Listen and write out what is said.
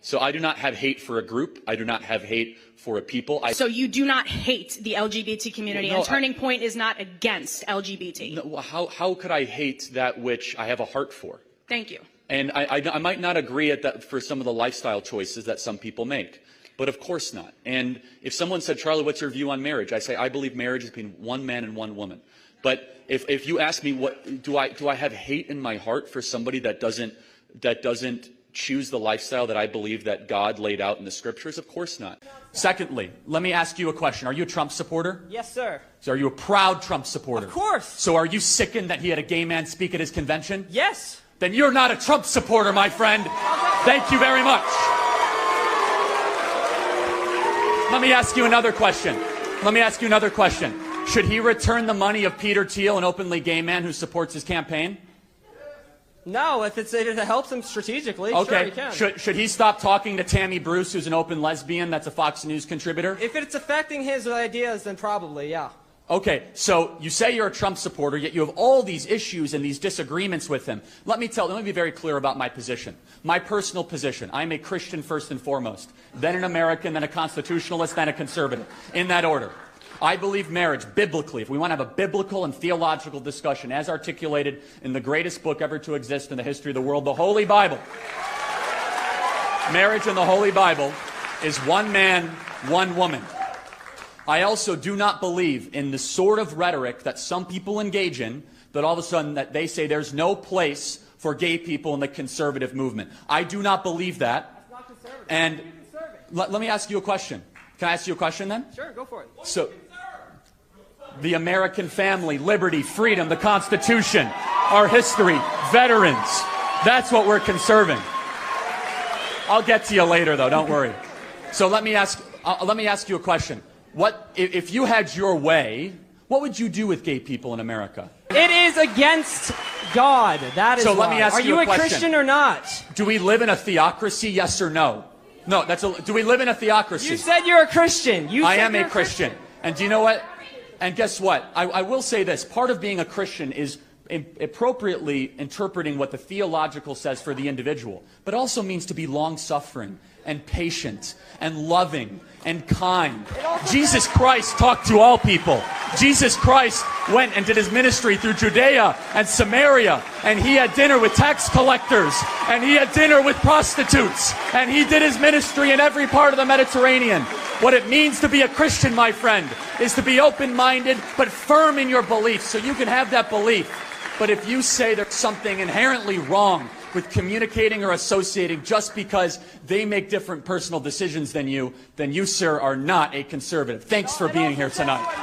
So I do not have hate for a group. I do not have hate for a people. So you do not hate the LGBT community, and Turning Point is not against LGBT? No, how could I hate that which I have a heart for? Thank you. And I might not agree at that for some of the lifestyle choices that some people make, but of course not. And if someone said, Charlie, what's your view on marriage? I say, I believe marriage is between one man and one woman. But if you ask me, what do I have hate in my heart for somebody that doesn't choose the lifestyle that I believe that God laid out in the scriptures? Of course not. Secondly, let me ask you a question. Are you a Trump supporter? Yes, sir. So are you a proud Trump supporter? Of course. So are you sickened that he had a gay man speak at his convention? Yes. Then you're not a Trump supporter, my friend. Thank you very much. Let me ask you another question. Should he return the money of Peter Thiel, an openly gay man who supports his campaign? No, if it helps him strategically, okay. Sure he can. Should he stop talking to Tammy Bruce, who's an open lesbian that's a Fox News contributor? If it's affecting his ideas, then probably, yeah. Okay, so you say you're a Trump supporter, yet you have all these issues and these disagreements with him. Let me be very clear about my position. My personal position. I'm a Christian first and foremost, then an American, then a constitutionalist, then a conservative, in that order. I believe marriage, biblically, if we want to have a biblical and theological discussion, as articulated in the greatest book ever to exist in the history of the world, the Holy Bible. Marriage in the Holy Bible is one man, one woman. I also do not believe in the sort of rhetoric that some people engage in, that all of a sudden that they say there's no place for gay people in the conservative movement. I do not believe that. That's not conservative. And let me ask you a question. Can I ask you a question then? Sure, go for it. So, the American family, liberty, freedom, the Constitution, our history, veterans. That's what we're conserving. I'll get to you later, though. Don't worry. So let me ask you a question. If you had your way, what would you do with gay people in America? It is against God. That is so let me ask Are you a question. Are you a Christian or not? Do we live in a theocracy? Yes or no? No. Do we live in a theocracy? You said you're a Christian. I am a Christian. And do you know what? And guess what? I will say this. Part of being a Christian is appropriately interpreting what the theological says for the individual, but also means to be long-suffering and patient and loving and kind. Jesus Christ talked to all people. Jesus Christ went and did his ministry through Judea and Samaria, and he had dinner with tax collectors, and he had dinner with prostitutes, and he did his ministry in every part of the Mediterranean. What it means to be a Christian, my friend, is to be open-minded but firm in your beliefs, so you can have that belief. But if you say there's something inherently wrong with communicating or associating just because they make different personal decisions than you, sir, are not a conservative. Thanks for being here tonight.